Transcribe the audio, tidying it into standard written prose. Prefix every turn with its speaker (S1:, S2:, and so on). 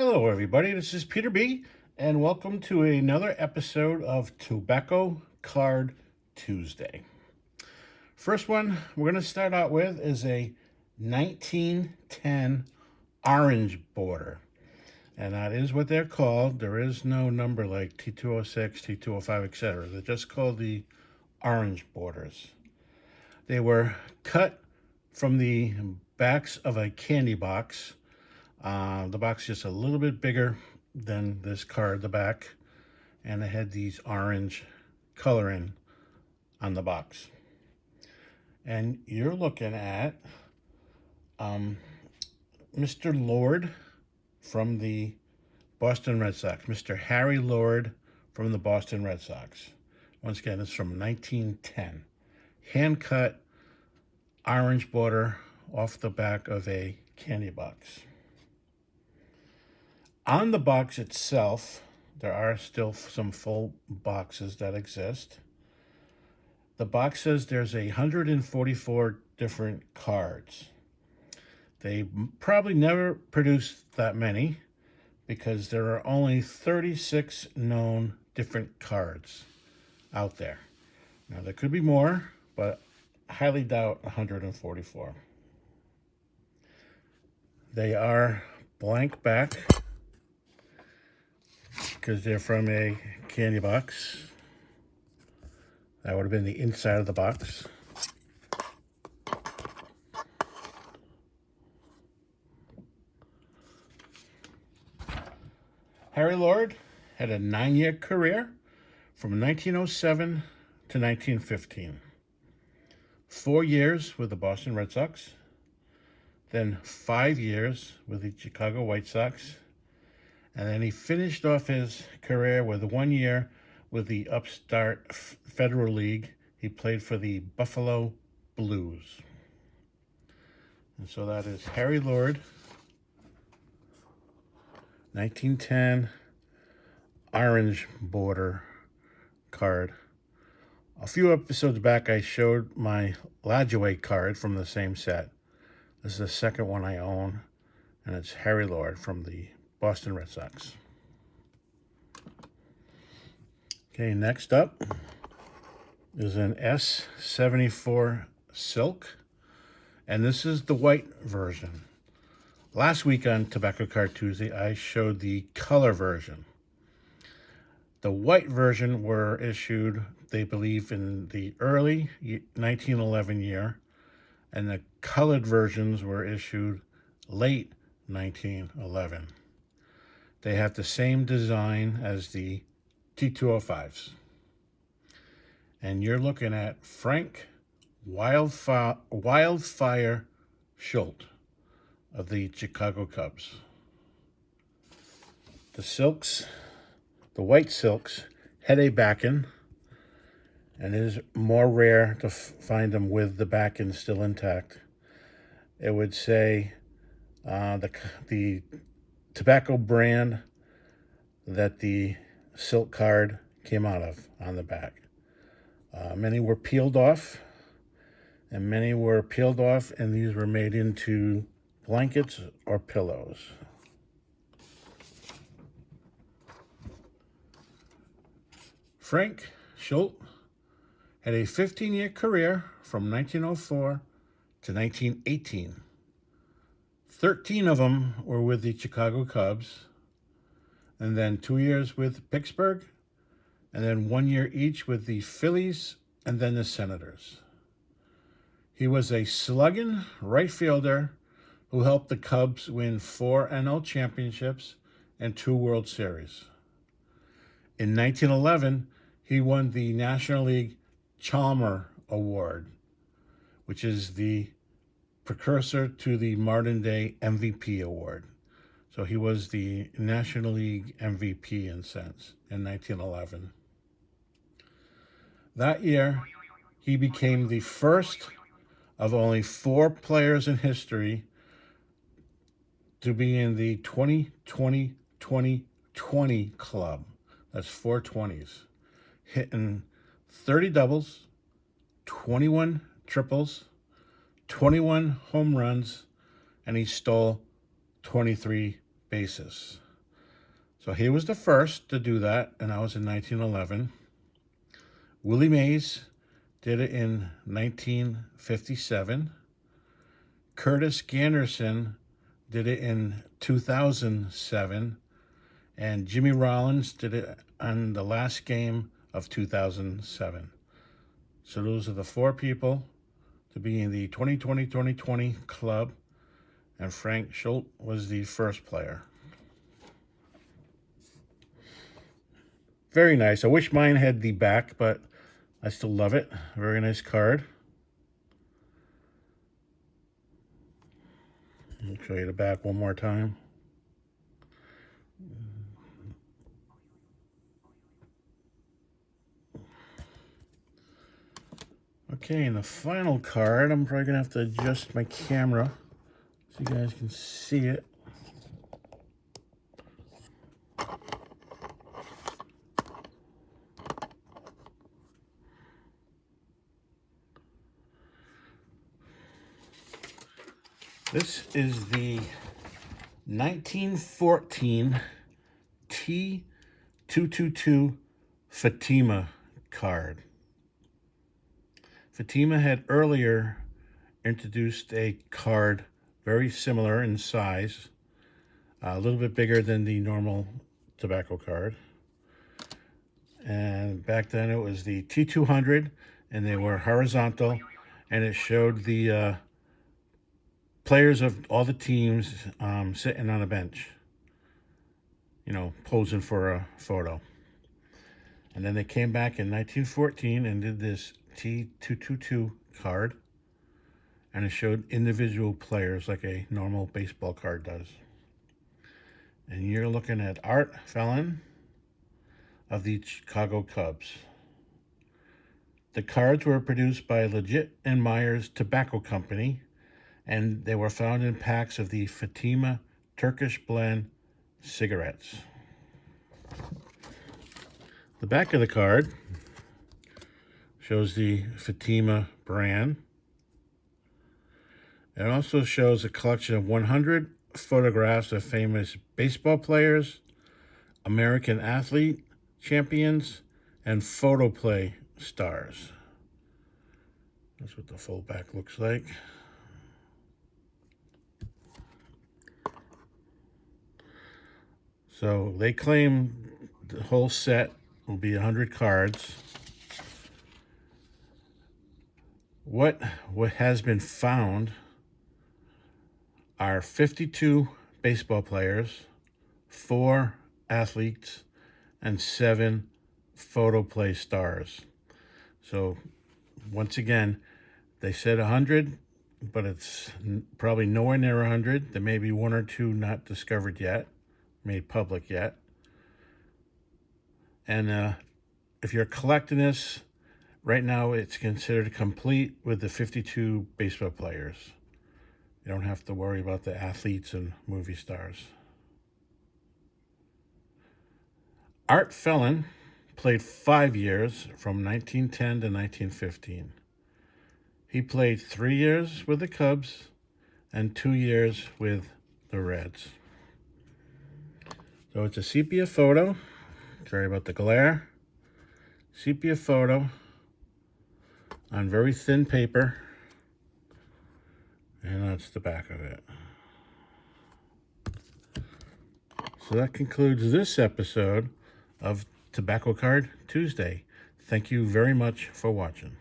S1: Hello, everybody. This is Peter B, and welcome to another episode of Tobacco Card Tuesday. First one we're going to start out with is a 1910 orange border, and that is what they're called. There is no number like T206, T205, etc. They're just called the orange borders. They were cut from the backs of a candy box. The box is just a little bit bigger than this card, the back, and it had these orange coloring on the box. And you're looking at Mr. Lord from the Boston Red Sox, Mr. Harry Lord from the Boston Red Sox. Once again, it's from 1910. Hand-cut orange border off the back of a candy box. On the box itself, there are still some full boxes that exist. The box says there's 144 different cards. They probably never produced that many because there are only 36 known different cards out there. Now, there could be more, but I highly doubt 144. They are blank back because they're from a candy box. That would have been the inside of the box. Harry Lord had a 9-year career from 1907 to 1915. 4 years with the Boston Red Sox, then 5 years with the Chicago White Sox, and then he finished off his career with 1 year with the upstart Federal League. He played for the Buffalo Blues. And so that is Harry Lord, 1910 orange border card. A few episodes back, I showed my Lajoie card from the same set. This is the second one I own, and it's Harry Lord from the Boston Red Sox. Okay, next up is an S74 Silk, and this is the white version. Last week on Tobacco Card Tuesday, I showed the color version. The white version were issued, they believe, in the early 1911 year, and the colored versions were issued late 1911. They have the same design as the T205s. And you're looking at Frank Wildfire Schultz of the Chicago Cubs. The silks, the white silks, had a backen, and it is more rare to find them with the backen still intact. It would say the tobacco brand that the silk card came out of on the back. Many were peeled off, and these were made into blankets or pillows. Frank Schultz had a 15-year career from 1904 to 1918. 13 of them were with the Chicago Cubs, and then 2 years with Pittsburgh, and then 1 year each with the Phillies and then the Senators. He was a slugging right fielder who helped the Cubs win 4 NL championships and 2 World Series. In 1911, he won the National League Chalmer Award, which is the precursor to the modern-day MVP award. So he was the National League MVP in 1911. That year, he became the first of only 4 players in history to be in the 20-20-20-20 club. That's 4 20s. Hitting 30 doubles, 21 triples, 21 home runs, and he stole 23 bases. So he was the first to do that, and that was in 1911. Willie Mays did it in 1957. Curtis Ganderson did it in 2007. And Jimmy Rollins did it on the last game of 2007. So those are the 4 people to be in the 2020-2020 club. And Frank Schultz was the first player. Very nice. I wish mine had the back, but I still love it. Very nice card. I'll show you the back one more time. Okay, and the final card, I'm probably going to have to adjust my camera so you guys can see it. This is the 1914 T222 Fatima card. Fatima had earlier introduced a card very similar in size, a little bit bigger than the normal tobacco card. And back then it was the T200, and they were horizontal, and it showed the players of all the teams sitting on a bench, you know, posing for a photo. And then they came back in 1914 and did this T222 card, and it showed individual players like a normal baseball card does. And you're looking at Art Felon of the Chicago Cubs. The cards were produced by Legit and Myers Tobacco Company, and they were found in packs of the Fatima Turkish Blend cigarettes. The back of the card shows the Fatima brand. It also shows a collection of 100 photographs of famous baseball players, American athlete champions, and photoplay stars. That's what the full back looks like. So they claim the whole set will be 100 cards. What has been found are 52 baseball players, 4 athletes, and 7 photoplay stars. So once again, they said 100, but it's probably nowhere near 100. There may be 1 or 2 not discovered yet, made public yet. And if you're collecting this, right now it's considered complete with the 52 baseball players. You don't have to worry about the athletes and movie stars. Art Felon played 5 years from 1910 to 1915. He played 3 years with the Cubs and 2 years with the Reds. So it's a sepia photo. Sorry about the glare. Sepia photo on very thin paper. And that's the back of it. So that concludes this episode of Tobacco Card Tuesday. Thank you very much for watching.